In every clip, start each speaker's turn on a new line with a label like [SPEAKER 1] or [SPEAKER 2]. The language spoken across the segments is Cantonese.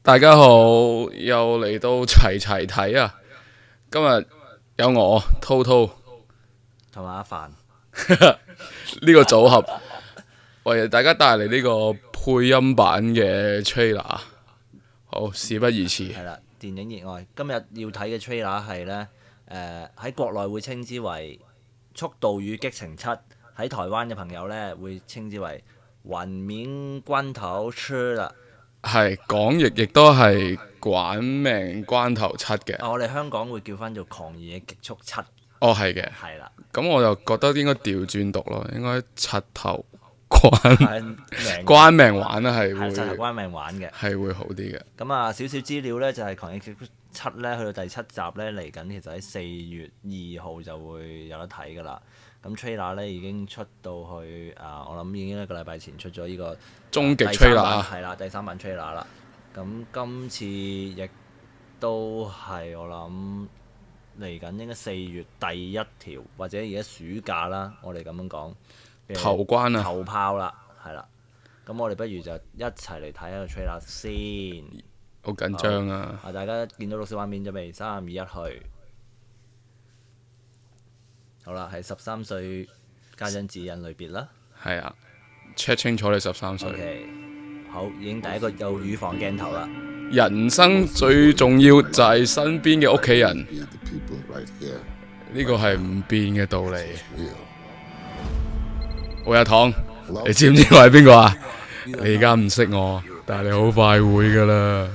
[SPEAKER 1] 大家好，又嚟到齊齊睇啊！今日有我滔滔
[SPEAKER 2] 同埋阿凡，
[SPEAKER 1] 呢個組合，為大家帶嚟呢個配音版嘅 trailer。好，事不宜遲，
[SPEAKER 2] 係啦，電影熱愛。今日要睇嘅 trailer 係呢，喺國內會稱之為《速度與激情7》，喺台灣嘅朋友呢會稱之為《玩命關頭7》啦。
[SPEAKER 1] 係港譯亦都係玩命關頭7嘅。
[SPEAKER 2] 我哋香港會叫翻做狂野極速7。
[SPEAKER 1] 哦，係嘅。
[SPEAKER 2] 係啦，
[SPEAKER 1] 咁我就覺得應該調轉讀咯，應該柒頭關
[SPEAKER 2] 關
[SPEAKER 1] 命玩啦，係
[SPEAKER 2] 係就係
[SPEAKER 1] 會
[SPEAKER 2] 關命玩嘅。
[SPEAKER 1] 係會好啲嘅。
[SPEAKER 2] 咁啊，少少資料呢，就係《狂野極速7》呢，去到第7集呢，嚟緊，其實喺4月2號就會有得睇㗎啦。咁 trailer 呢已經出到去我諗已經一個禮拜前出咗呢個
[SPEAKER 1] 終極
[SPEAKER 2] 第三
[SPEAKER 1] trailer
[SPEAKER 2] 版
[SPEAKER 1] 啊！
[SPEAKER 2] 係啦，第3版 trailer 啦。咁今次亦都係我諗嚟緊應該4月第一條，或者而家暑假啦，我哋咁樣講
[SPEAKER 1] 頭關啊！
[SPEAKER 2] 頭炮啦，係啦。咁我哋不如就一齊嚟睇下個 trailer 先。
[SPEAKER 1] 好緊張啊！
[SPEAKER 2] 大家見到綠色畫面咗未？3、2、1去。好啦，係13歲家長指引類別啦。
[SPEAKER 1] 係啊，check 清楚你13歲。
[SPEAKER 2] OK，好，已經第一個有乳房鏡頭啦。
[SPEAKER 1] 人生最重要就係身邊嘅屋企人，呢個係唔變嘅道理。喂，阿唐，你知唔知我係邊個啊？你而家唔識我，但係你好快會噶啦。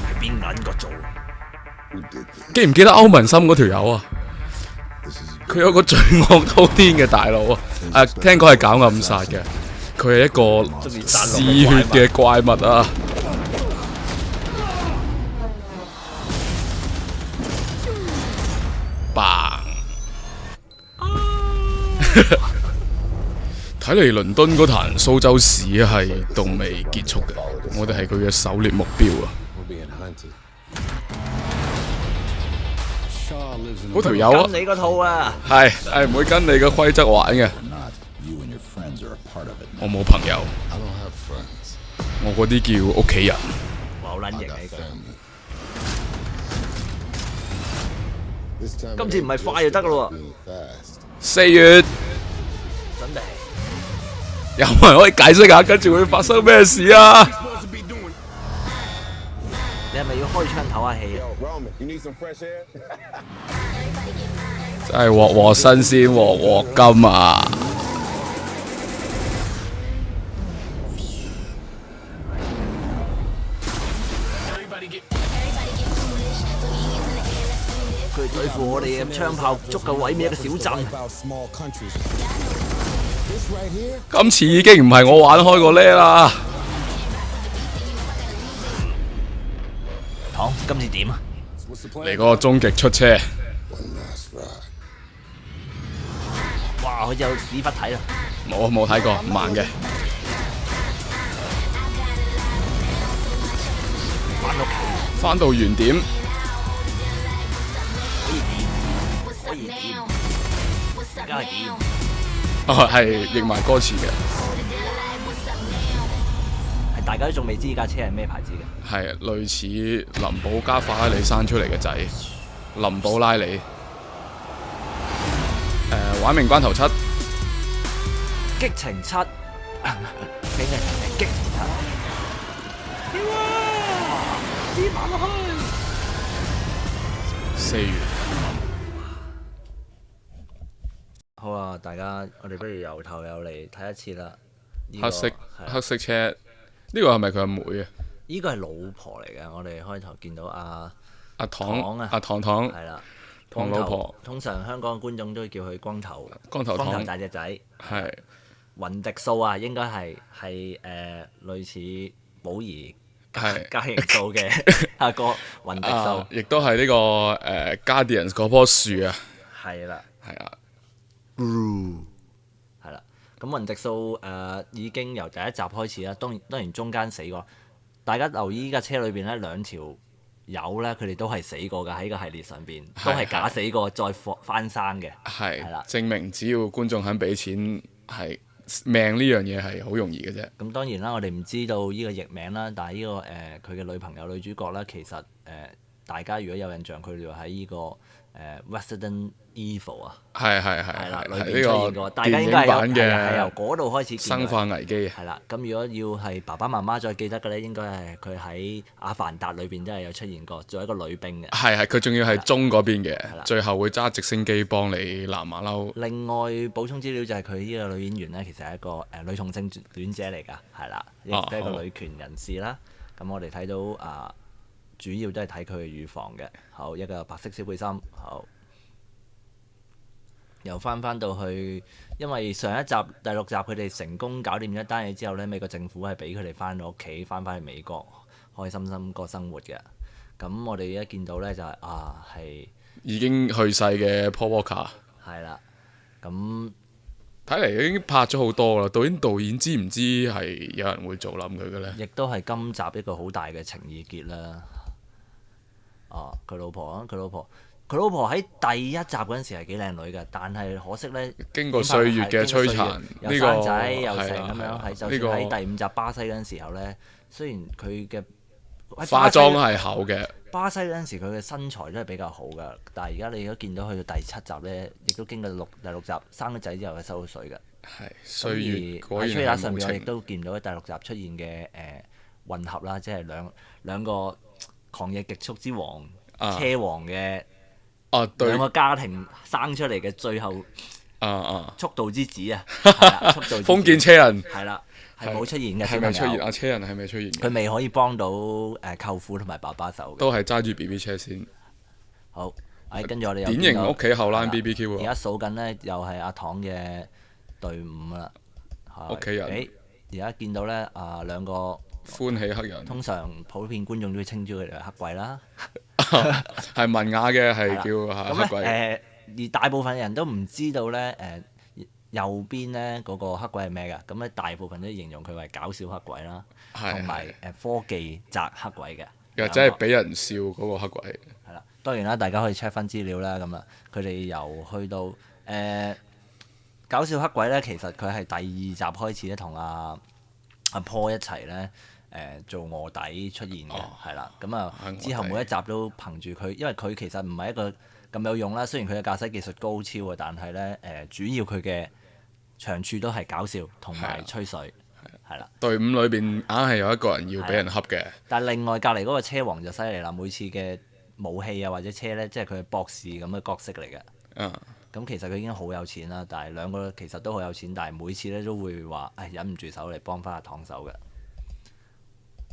[SPEAKER 2] 係邊撚個做？
[SPEAKER 1] 記唔記得歐文森嗰條友啊？佢有個罪惡滔天嘅大佬啊！聽講係搞暗殺嘅，佢係一個嗜血嘅怪物啊！嘭！睇嚟倫敦嗰壇蘇州市係仲未結束嘅，我哋係佢嘅狩獵目標啊！嗰條友啊，
[SPEAKER 2] 跟你個套啊！
[SPEAKER 1] 係唔會跟你嘅規則玩嘅。我冇朋友，我嗰啲叫屋企人。
[SPEAKER 2] 哇，好撚型啊！呢個今次唔係快就得咯喎。
[SPEAKER 1] 4月
[SPEAKER 2] 真係
[SPEAKER 1] 有冇人可以解釋下跟住會發生咩事啊？
[SPEAKER 2] 你係咪要開槍唞下氣啊？
[SPEAKER 1] 真係鑊鑊新鮮鑊鑊金啊！
[SPEAKER 2] 佢對付我哋嘅槍炮足夠毀滅一個小鎮。
[SPEAKER 1] 今次已經唔係我玩開個呢啦。
[SPEAKER 2] 唐，今次點啊？
[SPEAKER 1] 嚟個終極出車，
[SPEAKER 2] 哇！好似有屎忽睇啦。
[SPEAKER 1] 冇睇過，慢嘅。
[SPEAKER 2] 翻屋企
[SPEAKER 1] 翻到原點，
[SPEAKER 2] 可以點？而家係點？
[SPEAKER 1] 係譯埋歌詞嘅，
[SPEAKER 2] 係大家都仲未知架車係咩牌子嘅。
[SPEAKER 1] 係類似林寶加法拉利生出嚟嘅仔，林寶拉里。玩命關頭7，
[SPEAKER 2] 激情7，竟然係激情7。跳啊！跌埋落去。
[SPEAKER 1] 4月。
[SPEAKER 2] 好啊，大家，我哋不如由頭又嚟睇一次啦。
[SPEAKER 1] 黑色車，呢個係咪佢阿妹啊？
[SPEAKER 2] 呢個係老婆嚟嘅，我哋開頭見到阿
[SPEAKER 1] 糖
[SPEAKER 2] 啊，
[SPEAKER 1] 阿糖
[SPEAKER 2] 係啦，
[SPEAKER 1] 糖老婆。
[SPEAKER 2] 通常香港嘅觀眾都會叫佢光頭
[SPEAKER 1] 糖
[SPEAKER 2] 大隻仔。
[SPEAKER 1] 係
[SPEAKER 2] 雲迪素啊，應該係類似寶兒加型素嘅阿哥雲迪素，
[SPEAKER 1] 亦都係呢個Guardians 嗰棵樹啊。
[SPEAKER 2] 係啦，
[SPEAKER 1] 係啊。
[SPEAKER 2] 係啦。咁雲迪素已經由第一集開始啦，當然中間死過。大家留意依架車裏邊咧2條友咧，佢哋都係死過㗎，喺個系列上邊都係假死過再翻生嘅。
[SPEAKER 1] 係
[SPEAKER 2] 啦，
[SPEAKER 1] 證明只要觀眾肯俾錢，係命呢樣嘢係好容易嘅啫。
[SPEAKER 2] 咁當然啦，我哋唔知道呢個譯名啦，但係呢個佢嘅女朋友女主角啦，其實大家如果有印象，佢哋喺呢個Resident Evil 啊，係啦，裏邊出現過，大家應該係由嗰度開始見
[SPEAKER 1] 生化危機。
[SPEAKER 2] 係啦，咁如果要係爸爸媽媽再記得嘅咧，應該係佢喺《阿凡達》裏邊真係有出現過，做一個女兵嘅。
[SPEAKER 1] 係佢仲要係中嗰邊嘅，最後會揸直升機幫你攔馬騮。
[SPEAKER 2] 另外補充資料就係佢呢個女演員咧，其實係一個女同性戀者嚟㗎，係啦，亦都係一個女權人士啦。咁我哋睇到主要都係睇佢嘅乳房嘅。好，一個白色小背心。好。又翻到去，因為上一集第6集佢哋成功搞掂一單嘢之後呢，美國政府係俾佢哋翻到屋企，翻去美國開心心過生活嘅。咁我哋一見到呢，就係
[SPEAKER 1] 已經去世嘅 Paul Walker。
[SPEAKER 2] 係啦，咁
[SPEAKER 1] 睇嚟已經拍咗好多啦。導演知唔知係有人會做冧佢嘅呢？
[SPEAKER 2] 亦都係今集一個好大嘅情意結啦。佢老婆喺第一集嗰陣時係幾靚女嘅，但係可惜呢，
[SPEAKER 1] 經過歲月嘅摧殘，
[SPEAKER 2] 又生仔又成咁樣，係就算喺第5集巴西嗰陣時候呢，雖然佢嘅
[SPEAKER 1] 化妝係厚嘅，
[SPEAKER 2] 巴西嗰陣時佢嘅身材都係比較好嘅，但係而家你如果見到去到第7集呢，亦都經過第六集生咗仔之後係收咗水嘅。
[SPEAKER 1] 係歲月果然
[SPEAKER 2] 喺 trailer 上面我亦都見到第6集出現嘅混合啦，即係兩個狂野極速之王車王嘅。兩個家庭生出嚟嘅最後速度之子啊，
[SPEAKER 1] 封建車人
[SPEAKER 2] 係啦，係冇出現嘅。
[SPEAKER 1] 係咪出現？車人係咪出現？
[SPEAKER 2] 佢未可以幫到舅父同埋爸爸手嘅。
[SPEAKER 1] 都係揸住 BB 車先。
[SPEAKER 2] 好，跟住我哋
[SPEAKER 1] 典型屋企後欄 BBQ
[SPEAKER 2] 而家數緊呢，又係阿唐嘅隊伍啦。
[SPEAKER 1] 屋企人。
[SPEAKER 2] 而家見到呢，兩個
[SPEAKER 1] 歡喜黑人。
[SPEAKER 2] 通常普遍觀眾都會稱之佢哋為黑鬼啦。
[SPEAKER 1] 係文雅嘅，係叫黑鬼。
[SPEAKER 2] 而大部分人都唔知道呢，右邊呢嗰個黑鬼係咩㗎？咁咧大部分都形容佢為搞笑黑鬼啦，同埋科技宅黑鬼嘅。
[SPEAKER 1] 又即係俾人笑嗰個黑鬼。
[SPEAKER 2] 係啦，當然啦，大家可以 check 翻資料啦。咁啊，佢哋由去到搞笑黑鬼呢，其實佢係第2集開始咧，同阿 Paul 一齊呢。做臥底出現嘅，係啦，咁之後每一集都憑住佢，因為佢其實唔係一個咁有用啦。雖然佢嘅駕駛技術高超啊，但係呢，主要佢嘅長處都係搞笑同埋吹水，係啦。
[SPEAKER 1] 隊伍裏邊硬係有一個人要俾人恰嘅。
[SPEAKER 2] 但係另外隔離嗰個車王就犀利啦，每次嘅武器啊或者車呢，即係佢係博士咁嘅角色嚟嘅。咁其實佢已經好有錢啦，但係兩個其實都好有錢，但係每次呢都會話忍唔住手嚟幫翻阿唐手嘅。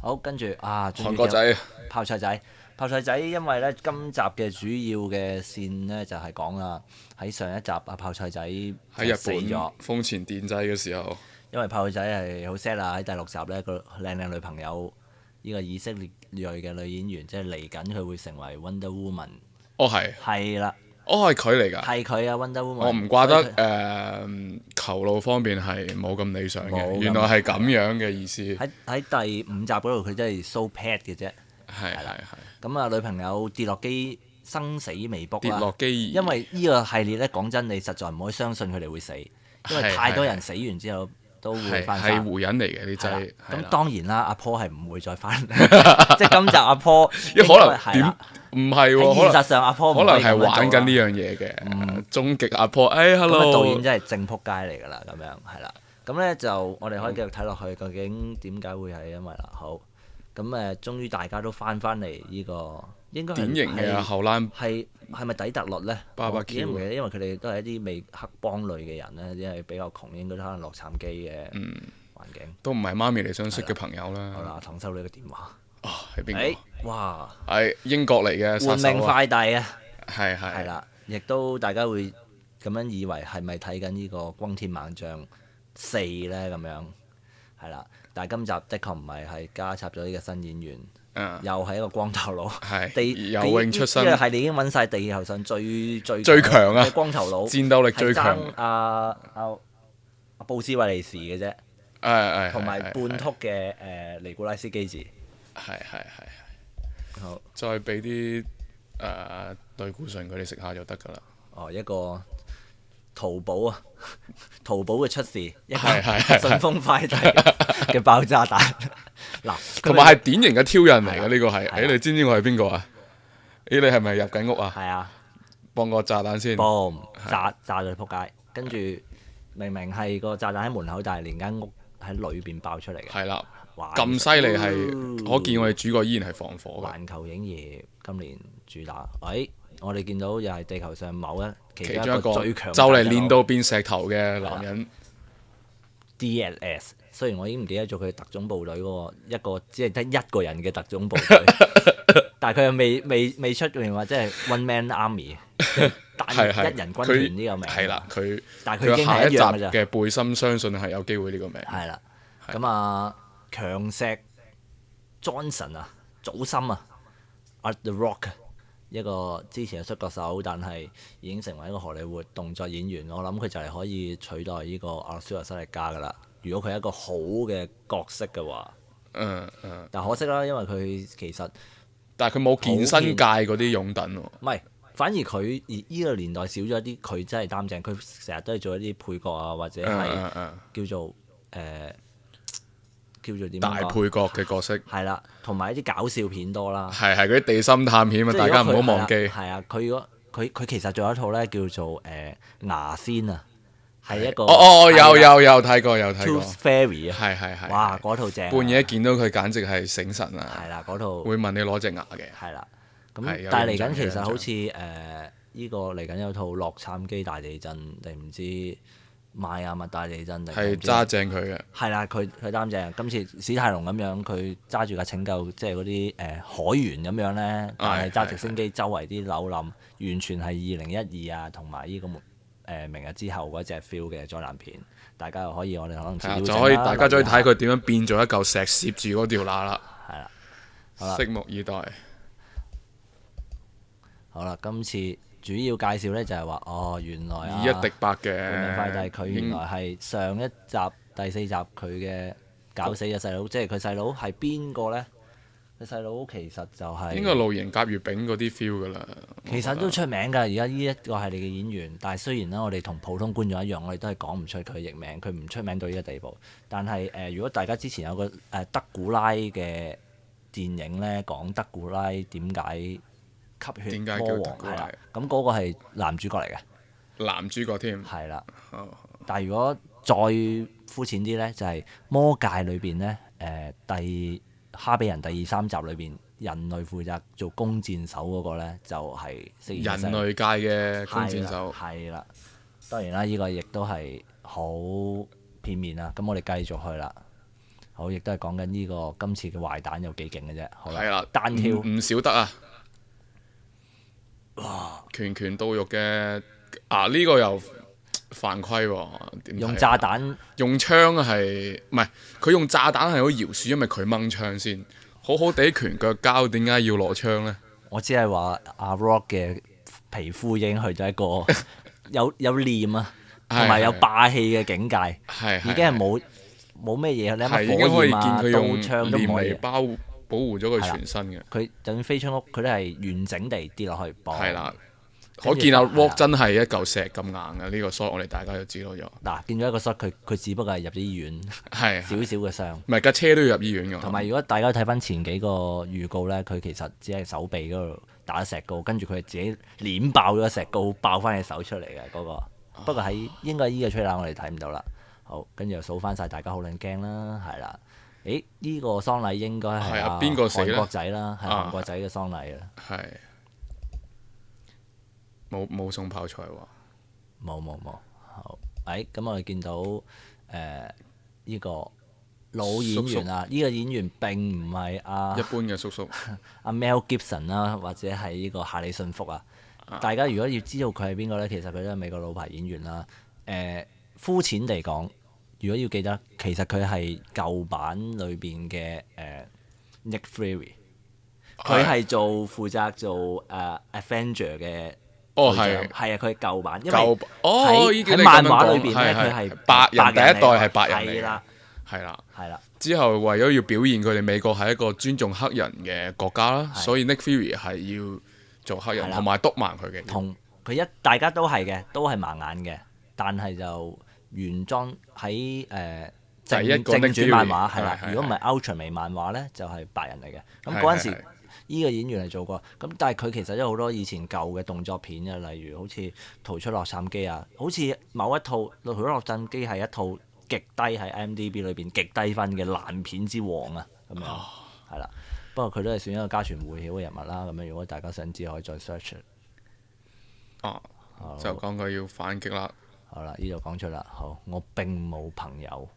[SPEAKER 2] 好，跟住韓
[SPEAKER 1] 國仔
[SPEAKER 2] 泡菜仔，因為咧今集嘅主要嘅線呢，就係講喺上一集泡菜仔喺
[SPEAKER 1] 日本豐前電製嘅時候，
[SPEAKER 2] 因為泡菜仔係好 sad 啦，喺第6集呢個靚女朋友呢個以色列裔嘅女演員，即係嚟緊佢會成為 Wonder Woman。係啦。
[SPEAKER 1] 係佢嚟㗎。
[SPEAKER 2] 係佢啊 Wonder Woman。我
[SPEAKER 1] 唔怪得球路方面係冇咁理想嘅，原來係咁樣嘅意思。
[SPEAKER 2] 喺第5集嗰度佢真係 so pad 嘅啫。
[SPEAKER 1] 係。
[SPEAKER 2] 咁女朋友跌落機生死未卜啦。
[SPEAKER 1] 跌落機。
[SPEAKER 2] 因為呢個系列呢，講真你實在唔可以相信佢哋會死，因為太多人死完之後都會翻生。係
[SPEAKER 1] 湖人嚟嘅呢劑。
[SPEAKER 2] 咁當然啦，阿 Paul 係唔會再翻，即係今集阿 Paul
[SPEAKER 1] 可能點？唔係喎，
[SPEAKER 2] 現實上阿 Paul
[SPEAKER 1] 可能係玩緊呢樣嘢嘅。終極阿 Paul， hello。
[SPEAKER 2] 導演真係正撲街嚟㗎啦，咁樣係啦。咁呢就我哋可以繼續睇落去，究竟點解會係因為啦？好，咁終於大家都翻嚟呢個應該
[SPEAKER 1] 典型嘅後欄
[SPEAKER 2] 係咪底特律呢？
[SPEAKER 1] 我記
[SPEAKER 2] 唔記得，因為佢哋都係一啲未黑幫類嘅人呢，因為比較窮，應該都可能洛杉磯嘅環境。
[SPEAKER 1] 都唔係媽咪你想識嘅朋友啦。
[SPEAKER 2] 好啦，唐收你個電話。
[SPEAKER 1] 係邊個？
[SPEAKER 2] 哇！
[SPEAKER 1] 係英國嚟嘅
[SPEAKER 2] 換命快遞啊！
[SPEAKER 1] 係
[SPEAKER 2] 啦，亦都大家會咁樣以為係咪睇緊呢個《轟天猛將4》呢？咁樣係啦，但係今集的確唔係加插咗呢個新演員，又係一個光頭佬，
[SPEAKER 1] 游泳出身。
[SPEAKER 2] 呢個系列已經揾晒地球上最強
[SPEAKER 1] 嘅
[SPEAKER 2] 光頭佬，
[SPEAKER 1] 戰鬥力最強。
[SPEAKER 2] 阿布斯維利士嘅啫，同埋半禿嘅尼古拉斯基治。
[SPEAKER 1] 係。
[SPEAKER 2] 好，
[SPEAKER 1] 再俾啲類固醇佢哋食下就得㗎啦。
[SPEAKER 2] 一個淘寶啊，淘寶嘅出事，一個
[SPEAKER 1] 係
[SPEAKER 2] 順豐快遞嘅爆炸彈。嗱，
[SPEAKER 1] 同埋係典型嘅挑釁嚟嘅呢個係。
[SPEAKER 2] 係
[SPEAKER 1] 你知唔知我係邊個啊？你係咪入緊屋啊？
[SPEAKER 2] 係啊，
[SPEAKER 1] 放個炸彈先。
[SPEAKER 2] boom 炸咗撲街，跟住明明係個炸彈喺門口，但係連間屋喺裏邊爆出嚟嘅。
[SPEAKER 1] 係啦，
[SPEAKER 2] 哇
[SPEAKER 1] 咁犀利係，可見我哋主角依然係防火嘅。
[SPEAKER 2] 環球影業今年主打，我哋見到又係地球上其
[SPEAKER 1] 其中一個
[SPEAKER 2] 中一個最強
[SPEAKER 1] 就嚟練到變石頭嘅男人。
[SPEAKER 2] DLS， 雖然我已經唔記得咗佢特種部隊嗰個一個只係得一個人嘅特種部隊，但係佢又未出名話，即係 One Man Army， 即係單一人軍團呢個名。
[SPEAKER 1] 係啦，
[SPEAKER 2] 但係佢已經
[SPEAKER 1] 下一集
[SPEAKER 2] 係一樣㗎咋。
[SPEAKER 1] 嘅背心相信係有機會呢個名。
[SPEAKER 2] 係啦，咁啊，強石 Johnson 啊，祖森啊，The Rock 一個之前係摔角手，但係已經成為一個荷里活動作演員。我諗佢就係可以取代呢個阿諾舒華辛力加㗎啦。如果佢係一個好嘅角色嘅話，但可惜啦，因為佢其實
[SPEAKER 1] 但係佢冇健身界嗰啲擁躉喎。
[SPEAKER 2] 唔係，反而佢呢個年代少咗一啲，佢真係擔正，佢成日都係做一啲配角啊，或者係叫做叫做點
[SPEAKER 1] 大配角嘅角色。
[SPEAKER 2] 係啦，同埋一啲搞笑片多啦。
[SPEAKER 1] 係嗰啲地心探險啊，大家唔好忘記。
[SPEAKER 2] 係啊，佢如果佢其實仲有一套咧叫做牙仙啊，係一個
[SPEAKER 1] 有睇過
[SPEAKER 2] Tooth Fairy 啊，
[SPEAKER 1] 係
[SPEAKER 2] 哇嗰套正。
[SPEAKER 1] 半夜見到佢簡直係醒神啊！
[SPEAKER 2] 係啦，嗰套
[SPEAKER 1] 會問你攞隻牙嘅。
[SPEAKER 2] 係啦，咁但係嚟緊其實好似呢個嚟緊有套洛杉磯大地震定唔知邁阿密大地震定
[SPEAKER 1] 係揸正佢嘅。
[SPEAKER 2] 係啦，佢擔正。今次史泰龍咁樣，佢揸住架拯救即係嗰啲海員咁樣咧，但係揸直升機周圍啲樓冧，完全係2012啊，同埋呢個明日之後嗰隻 feel 嘅災難片。大家又可以我哋可能
[SPEAKER 1] 就可以大家再睇佢點樣變做一嚿石攝住嗰條罅啦。
[SPEAKER 2] 係啦，好啦，
[SPEAKER 1] 拭目以待。
[SPEAKER 2] 好啦，今次主要介紹咧就係話原來
[SPEAKER 1] 以一敵百嘅
[SPEAKER 2] 半命快遞佢原來係上一集第4集佢嘅搞死嘅細佬，即係佢細佬係邊個咧？佢細佬其實就係
[SPEAKER 1] 應該露營甲月餅嗰啲 feel 㗎啦。
[SPEAKER 2] 其實都出名㗎，而家呢一個系列嘅演員，但係雖然咧我哋同普通觀眾一樣，我哋都係講唔出佢譯名，佢唔出名到呢個地步。但係如果大家之前有個德古拉嘅電影咧，講德古拉點解吸血魔王係啦，咁嗰個係男主角嚟嘅，
[SPEAKER 1] 男主角添。
[SPEAKER 2] 係啦。但係如果再膚淺啲咧，就係魔界裏邊咧哈比人第2、3集裏邊，人類負責做弓箭手嗰個咧，就係
[SPEAKER 1] 人類界嘅弓箭手。
[SPEAKER 2] 係啦，當然啦，呢個亦都係好片面啦。咁我哋繼續去啦。好，亦都係講緊呢個今次嘅壞蛋有幾勁嘅啫。好啦，單挑
[SPEAKER 1] 唔少得啊！哇，拳拳到肉嘅呢個又犯規喎。
[SPEAKER 2] 用炸彈，
[SPEAKER 1] 用槍係唔係？佢用炸彈係好饒恕，因為佢掹槍先。好好地拳腳交，點解要攞槍呢？我
[SPEAKER 2] 只係話阿 Rock 嘅皮膚已經去咗一個有臉啊，同埋有霸氣嘅境界，已經係冇咩嘢，你乜火焰啊、刀槍都唔可以
[SPEAKER 1] 保護咗佢全身嘅。
[SPEAKER 2] 佢就算飛出屋，佢都係完整地跌落去。係
[SPEAKER 1] 啦。可見阿 Rock 真係一嚿石咁硬嘅，呢個 shot 我哋大家就知道咗。
[SPEAKER 2] 嗱，見咗一個 shot，佢只不過係入咗醫院，少少嘅傷。
[SPEAKER 1] 唔係架車都要入醫院㗎。
[SPEAKER 2] 同埋如果大家睇翻前幾個預告咧，佢其實只係手臂嗰度打石膏，跟住佢係自己攣爆咗石膏，爆翻隻手出嚟嘅嗰個。不過喺應該依個吹喇我哋睇唔到啦。好，跟住又數翻晒，大家好撚驚啦，係啦。呢個喪禮應該係
[SPEAKER 1] 邊個死咧？
[SPEAKER 2] 韓國仔啦，係韓國仔嘅喪禮啦。
[SPEAKER 1] 係。冇送泡菜喎。
[SPEAKER 2] 冇。好，咁我哋見到呢個老演員啊，呢個演員並唔係一
[SPEAKER 1] 般嘅叔叔
[SPEAKER 2] 阿 Mel Gibson 啦，或者係呢個夏里遜福啊。大家如果要知道佢係邊個呢，其實佢都係美國老牌演員啦。膚淺地講，如果要記得，其實佢係舊版裏邊嘅Nick Fury，佢係負責做Avenger 嘅。係啊，佢係舊版，因為喺漫畫裏邊咧，佢係
[SPEAKER 1] 白人第一代係白人嚟嘅，
[SPEAKER 2] 係啦。
[SPEAKER 1] 之後為咗要表現佢哋美國係一個尊重黑人嘅國家啦，所以 Nick Fury 係要做黑人，同埋篤盲佢嘅。
[SPEAKER 2] 同佢大家都係嘅，都係盲眼嘅，但係就原裝喺
[SPEAKER 1] 第一個
[SPEAKER 2] 正傳漫畫係
[SPEAKER 1] 係
[SPEAKER 2] 啦。如果唔係 Ultra 微漫畫咧，就係白人嚟嘅。咁嗰陣時，呢個演員係做過。咁但係佢其實都有好多以前舊嘅動作片嘅，例如好似《逃出洛杉磯》啊，好似某一套《逃出洛杉磯》係一套極低喺 IMDB 裏邊極低分嘅爛片之王啊，咁樣係啦。不過佢都係算一個家傳戶曉嘅人物啦。咁樣如果大家想知，可以再 search。
[SPEAKER 1] 就講佢要反擊啦。
[SPEAKER 2] 好啦，呢度講出啦。好，我並冇朋友，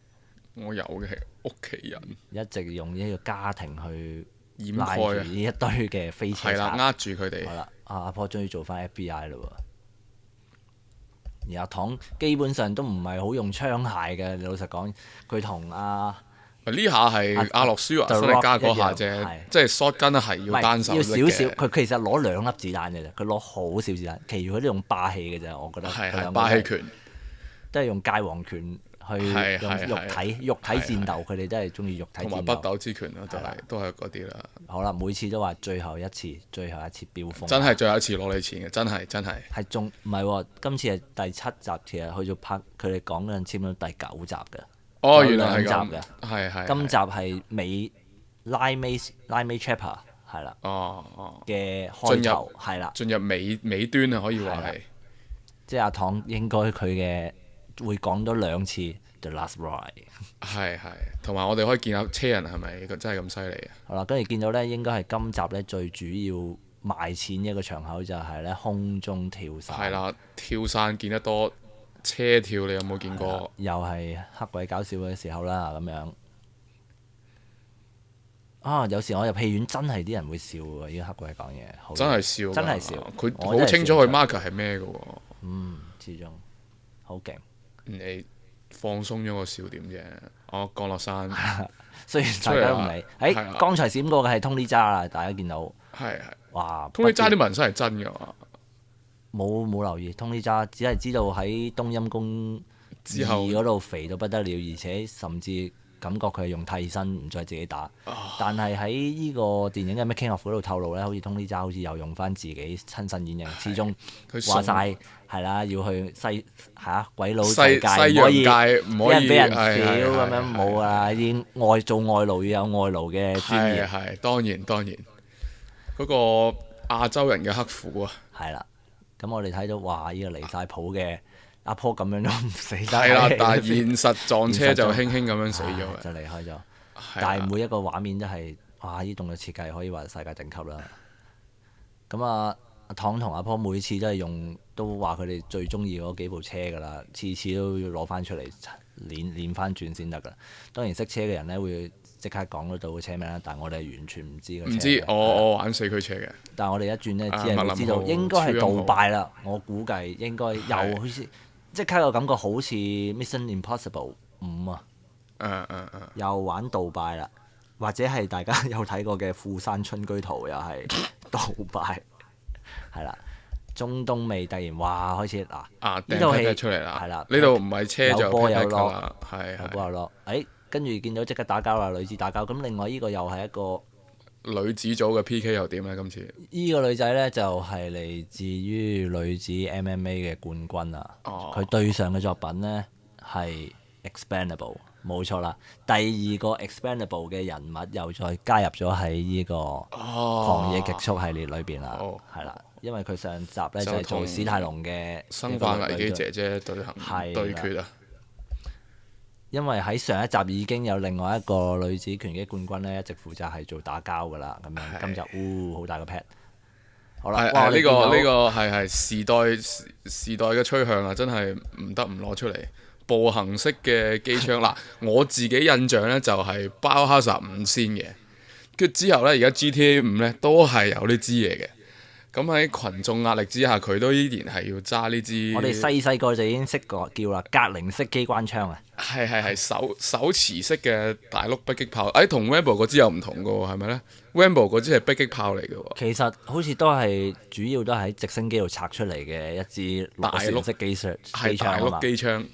[SPEAKER 1] 我有嘅係屋企人，
[SPEAKER 2] 一直用呢個家庭去
[SPEAKER 1] 掩
[SPEAKER 2] 拉住
[SPEAKER 1] 蓋啊，
[SPEAKER 2] 呢一堆嘅飛車
[SPEAKER 1] 係啦，
[SPEAKER 2] 賊。
[SPEAKER 1] 呃住佢哋
[SPEAKER 2] 好。啦，阿婆終於做翻 FBI 嘞喎。而阿唐基本上都唔係好用槍械嘅，老實講，佢同呢
[SPEAKER 1] 下係阿諾舒華
[SPEAKER 2] The
[SPEAKER 1] 辛力加
[SPEAKER 2] Rock
[SPEAKER 1] 嗰下
[SPEAKER 2] 一樣係
[SPEAKER 1] 啫，即係 shotgun 係要單手
[SPEAKER 2] 要
[SPEAKER 1] 拎
[SPEAKER 2] 少少，
[SPEAKER 1] 嘅，
[SPEAKER 2] 佢其實攞2粒子彈嘅啫，佢攞好少子彈，其餘佢都用霸氣嘅啫，我覺得。
[SPEAKER 1] 係
[SPEAKER 2] 佢兩個
[SPEAKER 1] 霸氣拳，
[SPEAKER 2] 都係用界王拳去用肉體戰鬥，佢哋都係中意肉體
[SPEAKER 1] 同埋
[SPEAKER 2] 戰鬥。
[SPEAKER 1] 北斗之拳咯，都係嗰啲啦。
[SPEAKER 2] 好啦，每次都話最後一次飆風。
[SPEAKER 1] 真係最後一次攞你錢嘅，真係。
[SPEAKER 2] 係仲唔係喎？今次係第7集，其實去咗拍佢哋講嗰陣簽咗第9集嘅。
[SPEAKER 1] 哦，原來係
[SPEAKER 2] 兩
[SPEAKER 1] 咁
[SPEAKER 2] 集嘅，
[SPEAKER 1] 係。
[SPEAKER 2] 今集係拉尾 chapter 係啦嘅開頭係啦，
[SPEAKER 1] 進入尾端啊，可以話係。
[SPEAKER 2] 即係阿唐應該佢嘅會講多2次 The Last Ride。
[SPEAKER 1] 係，同埋我哋可以見下車人係咪真係咁犀利啊？
[SPEAKER 2] 好啦，跟住見到咧，應該係今集咧最主要賣錢嘅一個場口就係咧空中跳傘。
[SPEAKER 1] 係啦，跳傘見得多，車跳你有冇見過？
[SPEAKER 2] 又係黑鬼搞笑嘅時候啦，咁樣。有時我入戲院真係啲人會笑喎，呢個黑鬼講嘢。
[SPEAKER 1] 真係笑㗎，
[SPEAKER 2] 真係笑。
[SPEAKER 1] 佢
[SPEAKER 2] 我真係
[SPEAKER 1] 好清楚佢
[SPEAKER 2] 笑
[SPEAKER 1] marker 係咩嘅喎。
[SPEAKER 2] 始終好勁。
[SPEAKER 1] 你放鬆咗個笑點啫。我降落山，
[SPEAKER 2] 雖然大家都唔理。
[SPEAKER 1] 係啊
[SPEAKER 2] 剛才閃過嘅係 Tony Jaa 啦，大家見到。
[SPEAKER 1] 係。
[SPEAKER 2] 哇！
[SPEAKER 1] 通你揸啲紋身係真㗎嘛？
[SPEAKER 2] 冇留意 Tony Jaa，只係知道喺冬陰功
[SPEAKER 1] 之後
[SPEAKER 2] 2嗰度肥到不得了，而且甚至感覺佢係用替身，唔再自己打。但係喺呢個電影嘅 Making of 嗰度透露咧，好似 Tony Jaa 好似又用翻自己親身演繹，始終話晒係啦，要去鬼佬世界唔可以俾人屌咁樣冇啊！已經做外勞要有外勞嘅專業。
[SPEAKER 1] 係當然，嗰個亞洲人嘅刻苦啊！
[SPEAKER 2] 係啦，咁我哋睇到哇！呢個離晒譜嘅阿婆咁樣都唔死得。
[SPEAKER 1] 係啦，但係現實撞車就輕輕咁樣死咗
[SPEAKER 2] 就離開咗。
[SPEAKER 1] 係
[SPEAKER 2] 但係每一個畫面都係哇！呢動作設計可以話世界頂級啦。咁阿唐同阿婆每次都話佢哋最中意嗰幾部車㗎啦，次次都要攞翻出嚟練翻轉先得㗎。當然識車嘅人咧會即刻講得到個車名啦，但係我哋係完全唔知個車。
[SPEAKER 1] 唔知我玩四驅車嘅。
[SPEAKER 2] 但係我哋一轉咧，只係會知道應該係杜拜啦。我估計應該又好似即刻個感覺好似 Mission Impossible 5啊。又玩杜拜啦，或者係大家有睇過嘅《富山春居圖》又係杜拜，係啦。中東味突然哇開始呢套戲
[SPEAKER 1] 出嚟啦，
[SPEAKER 2] 係啦，
[SPEAKER 1] 呢度唔係車就
[SPEAKER 2] 有波有落
[SPEAKER 1] 啦，係
[SPEAKER 2] 有波有落。跟住見到即刻打交啦，女子打交。咁另外呢個又係一個
[SPEAKER 1] 女子組嘅 PK 又點咧？今次
[SPEAKER 2] 呢個女仔呢，就係嚟自於女子 MMA 嘅冠軍啊！佢對上嘅作品呢，係 Expendable， 冇錯啦。第2個 Expendable 嘅人物又再加入咗喺呢個狂野極速系列裏邊啦，係啦。因為佢上集呢，就係做史泰龍嘅
[SPEAKER 1] 生化危機姐姐對決啊！
[SPEAKER 2] 因為喺上一集已經有另外一個女子拳擊冠軍呢，一直負責係做打交㗎啦。咁樣今集好大個 pat。好啦，
[SPEAKER 1] 呢個係時代嘅趨向啊！真係唔得唔攞出嚟。步行式嘅機槍嗱，我自己印象呢就係包哈薩5先嘅，跟住之後呢，而家 GTA 5呢都係有呢支嘢嘅。咁喺群眾壓力之下，佢都依然係要揸呢支。
[SPEAKER 2] 我哋細個就已經識過叫啦，格林式機關槍啊。
[SPEAKER 1] 係手持式嘅大碌迫擊炮。同 Rambo 嗰支又唔同嘅喎，係咪呢？Rambo 嗰支係迫擊炮嚟嘅喎。
[SPEAKER 2] 其實好似都係主要都係喺直升機度拆出嚟嘅一支大陸式機槍
[SPEAKER 1] 大碌機槍。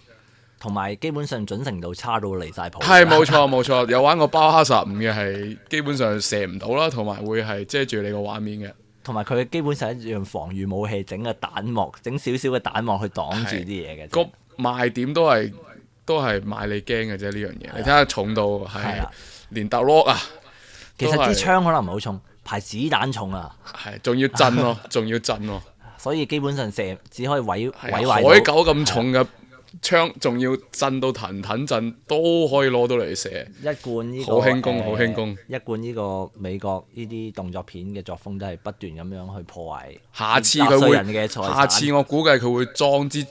[SPEAKER 2] 同埋基本上準程度差到離晒譜。
[SPEAKER 1] 係冇錯，有玩過包哈薩5嘅係基本上射唔到啦，同埋會係遮住你個畫面嘅。
[SPEAKER 2] 同埋佢基本上一樣防禦武器，整個彈幕，整少少嘅彈幕去擋住啲嘢嘅。
[SPEAKER 1] 賣點都係賣你驚嘅啫呢樣嘢。你睇下重度係連特洛啊，
[SPEAKER 2] 其實支槍可能唔係好重，排子彈重啊。
[SPEAKER 1] 係仲要震咯，仲要震咯。
[SPEAKER 2] 所以基本上射只可以毀壞
[SPEAKER 1] 海狗咁重嘅槍，仲要震到騰騰震，都可以攞到嚟射。
[SPEAKER 2] 一貫呢個
[SPEAKER 1] 好輕功，好輕功。
[SPEAKER 2] 一貫呢個美國呢啲動作片嘅作風都係不斷咁樣去破壞。
[SPEAKER 1] 下次佢會，
[SPEAKER 2] 人嘅財產。
[SPEAKER 1] 下次我估計佢會裝支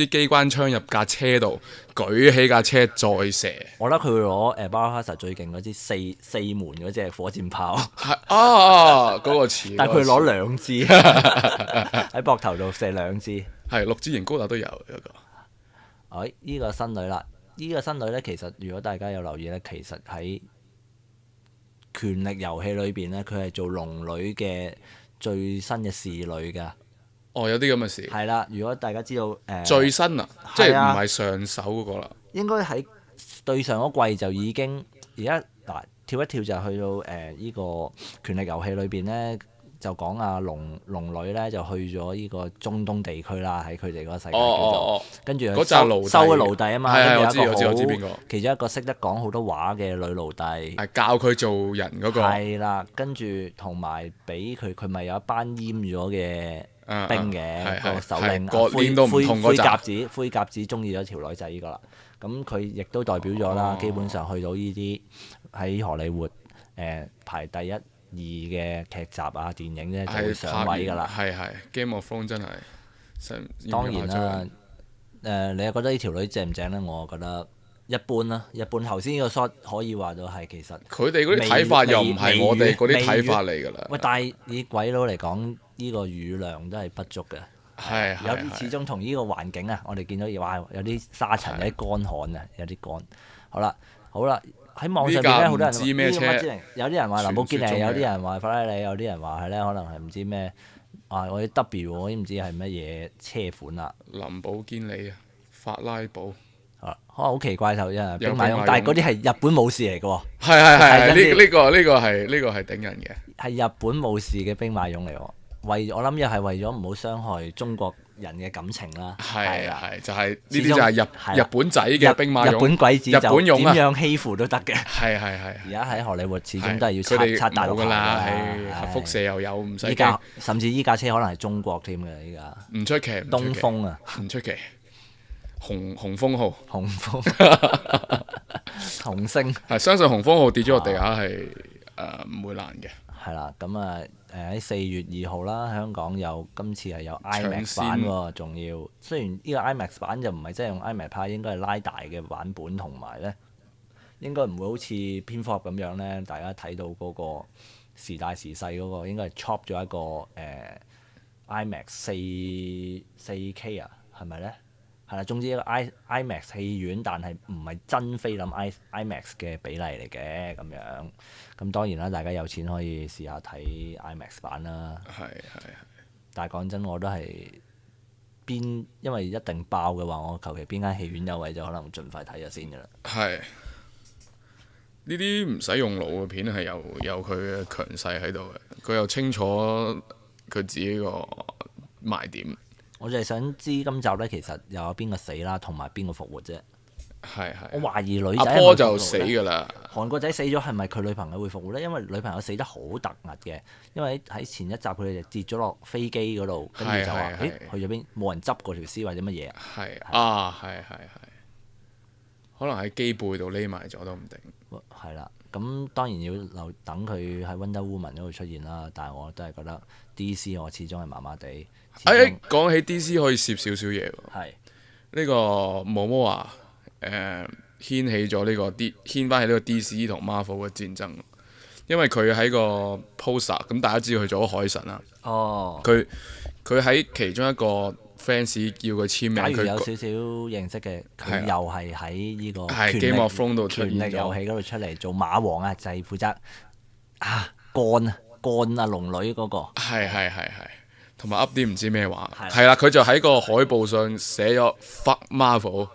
[SPEAKER 1] 機關槍入架車度，舉起架車再射。
[SPEAKER 2] 我覺得佢會攞Biohazard 最勁嗰支四門嗰隻火箭炮。
[SPEAKER 1] 係嗰個詞。
[SPEAKER 2] 但係佢攞兩支喺膊頭度射兩支。
[SPEAKER 1] 係6支型高達都有一個。
[SPEAKER 2] 呢個新女啦，呢個新女呢，其實如果大家有留意呢，其實喺權力遊戲裏邊呢，佢係做龍女嘅最新嘅侍女㗎。
[SPEAKER 1] 有啲咁嘅事。
[SPEAKER 2] 係啦，如果大家知道
[SPEAKER 1] 最新啊，即係唔係上手嗰個啦。
[SPEAKER 2] 應該喺對上嗰季就已經，而家嗱跳一跳就去到呢個權力遊戲裏邊呢，就講阿龍女呢，就去咗呢個中東地區啦，喺佢哋嗰個世界叫做，跟住收咗奴隸啊嘛，跟住有一個其中一個識得講好多話嘅女奴隸，
[SPEAKER 1] 係教佢做人嗰個。
[SPEAKER 2] 係啦，跟住同埋俾佢咪有一班閹咗嘅兵嘅個首領灰鴿子中意咗條女仔呢個啦，咁佢亦都代表咗啦，基本上去到呢啲喺荷里活排第一二嘅劇集啊電影咧就會上位㗎啦。
[SPEAKER 1] 係 Game of Thrones 真係。
[SPEAKER 2] 當然啦，你又覺得呢條女正唔正咧？我覺得一般啦，一般。頭先呢個 shot 可以話到係其實
[SPEAKER 1] 佢哋嗰啲睇法又唔係我哋嗰啲睇法嚟㗎啦。
[SPEAKER 2] 喂，但係以鬼佬嚟講，呢個雨量都係不足嘅。有啲始終同呢個環境啊，我哋見到哇有啲沙塵，有啲乾旱啊，有啲乾。好啦，喺網上邊咧好多人知咩車，有啲人話林寶堅尼，有啲人話法拉利，有啲人話係咧可能係唔知咩我啲 W 我都唔知係乜嘢車款啦。
[SPEAKER 1] 林寶堅尼啊，法拉寶。
[SPEAKER 2] 可能好奇怪就因為兵馬俑，但係嗰啲係日本武士嚟嘅喎。
[SPEAKER 1] 係呢個係頂人嘅。
[SPEAKER 2] 係日本武士嘅兵馬俑嚟喎。我諗又係為咗唔好傷害中國人嘅感情啦。
[SPEAKER 1] 係就係呢啲就係日本仔嘅兵馬俑。
[SPEAKER 2] 日本鬼子就點樣欺負都得嘅。
[SPEAKER 1] 係。
[SPEAKER 2] 而家喺荷里活始終都係要拆大陸㗎啦。
[SPEAKER 1] 輻射又有唔使。
[SPEAKER 2] 甚至依架車可能係中國添嘅依家。
[SPEAKER 1] 唔出奇。
[SPEAKER 2] 東風啊。
[SPEAKER 1] 唔出奇。紅風號。紅星。相信紅風號跌咗落地下係唔會爛嘅。
[SPEAKER 2] 係啦，咁喺4月2號啦，香港今次係有 IMAX 版喎，仲要雖然呢個 IMAX 版就唔係真係用 IMAX 拍，應該係拉大嘅版本，同埋呢應該唔會好似蝙蝠俠咁樣呢，大家睇到嗰個時大時細嗰個，應該係 chop 咗一個IMAX 4K 啊，係咪呢？係啦，總之一個 IMAX 戲院，但係唔係真菲林 IMAX 嘅比例嚟嘅咁樣。咁當然啦，大家有錢可以試下睇 IMAX 版啦。
[SPEAKER 1] 係。
[SPEAKER 2] 但係講真，我都係因為一定爆嘅話，我求其邊間戲院有位就可能盡快睇咗先㗎啦。
[SPEAKER 1] 係。呢啲唔使用腦嘅片係有佢嘅強勢喺度嘅，佢又清楚佢自己個賣點。
[SPEAKER 2] 我就係想知今集呢，其實又有邊個死啦，同埋邊個復活啫？
[SPEAKER 1] 係。
[SPEAKER 2] 我懷疑女仔
[SPEAKER 1] 阿波就死㗎啦。
[SPEAKER 2] 韓國仔死咗係咪佢女朋友會復活呢？因為女朋友死得好突兀嘅，因為喺前一集佢哋就跌咗落飛機嗰度，跟住就話去咗邊，冇人執過條屍或者乜嘢。
[SPEAKER 1] 係。可能喺機背度匿埋咗都唔定。
[SPEAKER 2] 係啦，咁當然要等佢喺 Wonder Woman 嗰度出現啦。但係我都係覺得 DC 我始終係麻麻地。
[SPEAKER 1] 講起 DC 可以攝少少嘢喎。
[SPEAKER 2] 係。
[SPEAKER 1] 呢個Momoa掀起咗牽翻起呢個 DC 同 Marvel 嘅戰爭，因為佢喺個 poster 咁大家知道佢做咗海神啦。佢喺其中一個 fans 叫佢簽名，
[SPEAKER 2] 假如有少少認識嘅，佢又係喺呢個
[SPEAKER 1] Game of Thrones度出現咗，
[SPEAKER 2] 權力遊戲嗰度出嚟做馬王啊，就係負責幹啊龍女嗰個。
[SPEAKER 1] 係。同埋噏啲唔知咩話。係啦，佢就喺個海報上寫咗 Fuck Marvel。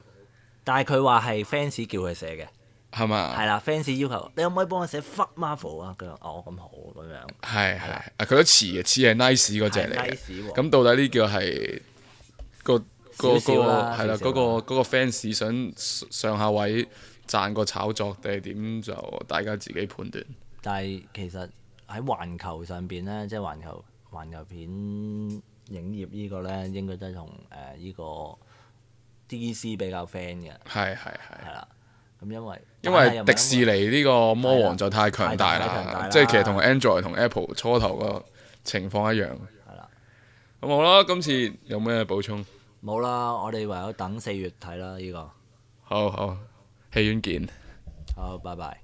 [SPEAKER 1] 但係
[SPEAKER 2] 佢話係 fans 叫佢寫嘅，
[SPEAKER 1] 係嘛？
[SPEAKER 2] 係啦 ，fans 要求你可唔可以幫我寫 Fuck Marvel 啊？佢話咁好咁樣。
[SPEAKER 1] 係。佢都似係 nice 嗰隻嚟嘅。咁到底呢個係個個
[SPEAKER 2] 少少啦
[SPEAKER 1] 係啦，
[SPEAKER 2] 少少
[SPEAKER 1] 嗰個 fans 想上下位賺個炒作定係點就大家自己判斷。
[SPEAKER 2] 但係其實喺環球上邊呢，即係環球片影業呢個呢，應該都係同呢個 DC 比較 friend 嘅。
[SPEAKER 1] 係
[SPEAKER 2] 係啦。咁因為
[SPEAKER 1] 迪士尼呢個魔王就太強大
[SPEAKER 2] 太強大啦，
[SPEAKER 1] 啦，即係其實同 Android 同 Apple 初頭個情況一樣。
[SPEAKER 2] 係啦。
[SPEAKER 1] 咁好啦，今次有咩補充？
[SPEAKER 2] 冇啦，我哋唯有等4月睇啦呢個。
[SPEAKER 1] 好，戲院見。
[SPEAKER 2] 好，拜拜。